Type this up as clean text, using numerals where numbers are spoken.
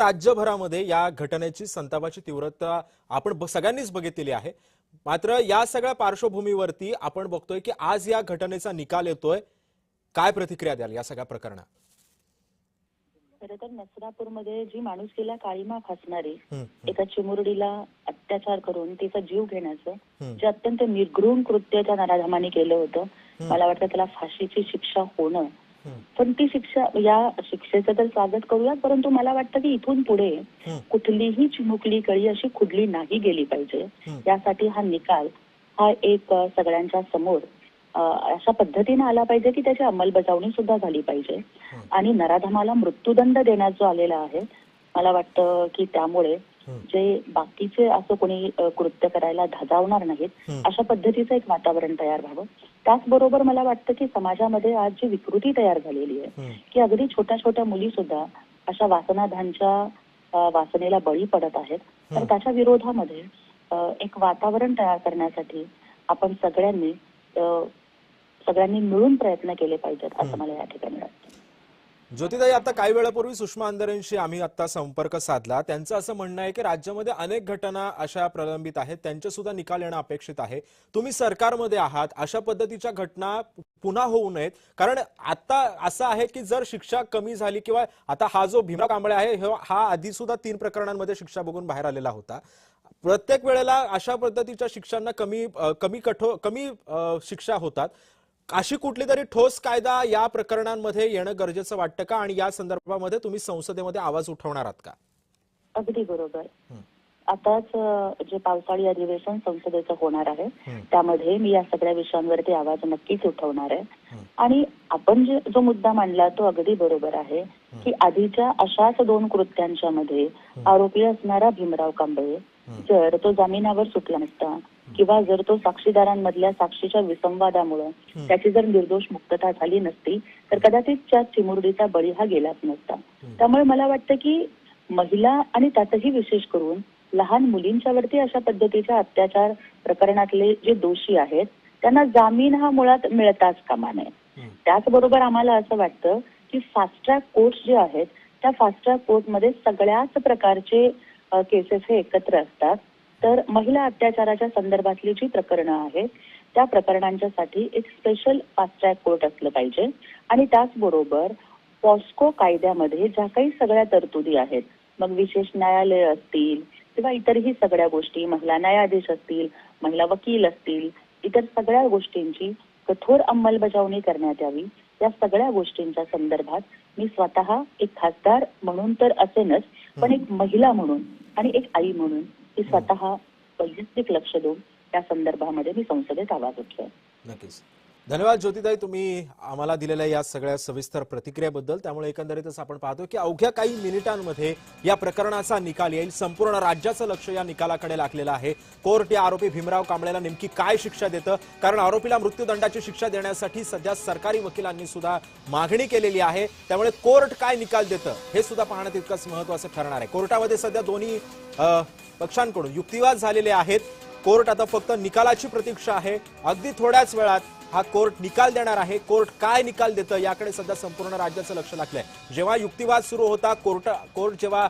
राज्यभरामध्ये या घटनेची संतापाची तीव्रता आपण सगळ्यांनीच बघितलेली आहे। मात्र या सगळ्या पार्श्वभूमीवरती आपण बघतोय की आज या घटनेचा निकाल येतोय। काय प्रतिक्रिया द्याल या सगळ्या प्रकरणात? खरं तर नसरापूरमध्ये जी माणुसकीला काळीमा फासणारी एका चिमुरडीला अत्याचार करून तिचा जीव घेण्याचं जे अत्यंत निर्घृण कृत्य त्या नराधमाने केलं होतं, मला वाटतं त्याला फाशीची शिक्षा होणं। पण ती शिक्षा, या शिक्षेचं तर स्वागत करूया, परंतु मला वाटतं की इथून पुढे कुठलीही चिमुकली कळी अशी खुडली नाही गेली पाहिजे। यासाठी हा निकाल हा एक सगळ्यांच्या समोर अशा पद्धतीने आला पाहिजे की त्याची अंमलबजावणी सुद्धा झाली पाहिजे। आणि नराधमाला मृत्यूदंड देण्यात जो आलेला आहे, मला वाटतं की त्यामुळे जे बाकीचे असं कोणी कृत्य करायला धाजावणार नाहीत अशा पद्धतीचं एक वातावरण तयार व्हावं। त्याचबरोबर मला वाटतं की समाजामध्ये आज जी विकृती तयार झालेली आहे की अगदी छोट्या छोट्या मुली सुद्धा अशा वासनाधांच्या वासनेला बळी पडत आहेत, तर त्याच्या विरोधामध्ये एक वातावरण तयार करण्यासाठी आपण सगळ्यांनी मिळून प्रयत्न केले पाहिजेत असं मला या ठिकाणी वाटतं। ज्योतिताई, आता काही वेळापूर्वी सुषमा अंधारेंशी आम्ही आता संपर्क साधला। त्यांचं असं म्हणणं आहे की राज्यामध्ये अनेक घटना अशा प्रलंबित आहेत, त्यांचे सुद्धा निकाल येणं अपेक्षित आहे। तुम्ही सरकारमध्ये आहात, अशा पद्धतीच्या घटना पुन्हा होऊ नयेत, कारण आता असं आहे की जर शिक्षा कमी झाली किंवा आता हा जो भीमराव कांबळे आहे हा आधी सुद्धा 3 प्रकरणांमध्ये शिक्षा बघून बाहेर आलेला होता। प्रत्येक वेळेला अशा पद्धतीच्या शिक्षांना कमी शिक्षा होतात। अशी कुठली तरी ठोस कायदा या प्रकरणांमध्ये येणं गरजेचं वाटतं का? आणि या संदर्भामध्ये तुम्ही संसदेमध्ये आवाज उठवणार आहात का? अगदी बरोबर। आताच जे पावसाळी अधिवेशन संसदेचं होणार आहे त्यामध्ये मी या सगळ्या विषयांवरती आवाज नक्कीच उठवणार आहे। आणि आपण जो मुद्दा मांडला तो अगदी बरोबर आहे की आधीच्या अशाच 2 कृत्यांच्या मध्ये आरोपी असणारा भीमराव कांबळे जर तो जामिनावर सुटला नसता किंवा जर तो साक्षीदारांमधल्या साक्षीच्या विसंवादामुळे त्याची जर निर्दोष मुक्तता झाली नसती तर कदाचित त्या चिमुरडीचा बळी हा गेलाच नसता। त्यामुळे मला वाटतं की महिला आणि त्यातही विशेष करून लहान मुलींच्यावरती अशा पद्धतीच्या अत्याचार प्रकरणातले जे दोषी आहेत त्यांना जामीन हा मुळात मिळताच कामा नये। त्याचबरोबर आम्हाला असं वाटतं की फास्ट ट्रॅक कोर्ट्स जे आहेत त्या फास्ट ट्रॅक कोर्टमध्ये सगळ्याच प्रकारचे केसेस हे एकत्र असतात, तर महिला अत्याचाराच्या संदर्भातली जी प्रकरणं आहेत त्या प्रकरणांच्यासाठी एक स्पेशल फास्ट ट्रॅक कोर्ट असलं पाहिजे। आणि त्याचबरोबर पॉस्को कायद्यामध्ये ज्या काही सगळ्या तरतुदी आहेत, मग विशेष न्यायालय असतील किंवा इतरही सगळ्या गोष्टी, महिला न्यायाधीश असतील, महिला वकील असतील, इतर सगळ्या गोष्टींची कठोर अंमलबजावणी करण्यात यावी। या सगळ्या गोष्टींच्या संदर्भात मी स्वतः एक खासदार म्हणून तर असेनच, पण एक महिला म्हणून आणि एक आई म्हणून मी स्वतः वैयक्तिक लक्ष देऊन त्या संदर्भामध्ये मी संसदेत आवाज उठवेन। नक्कीच। धन्यवाद ज्योतिताई, तुम्ही आम्हाला दिलेल्या या सगळ्या सविस्तर प्रतिक्रियेबद्दल। त्यामुळे एकंदरीतच आपण पाहतो की अवघ्या काही मिनिटांमध्ये या प्रकरणाचा निकाल येईल। संपूर्ण राज्याचं लक्ष या निकालाकडे लागलेलं आहे। कोर्ट या आरोपी भीमराव कांबळेला नेमकी काय शिक्षा देतं, कारण आरोपीला मृत्यूदंडाची शिक्षा देण्यासाठी सध्या सरकारी वकिलांनी सुद्धा मागणी केलेली आहे। त्यामुळे कोर्ट काय निकाल देतं हे सुद्धा पाहणं तितकंच महत्त्वाचं ठरणार आहे। कोर्टामध्ये सध्या दोन्ही पक्षांकडून युक्तिवाद झालेले आहेत। कोर्ट आता फक्त निकालाची प्रतीक्षा आहे। अगदी थोड्याच वेळात हा कोर्ट निकाल देणार आहे। कोर्ट काय निकाल देतं याकडे सध्या संपूर्ण राज्याचं लक्ष लागलंय। जेव्हा युक्तिवाद सुरू होता, कोर्ट जेव्हा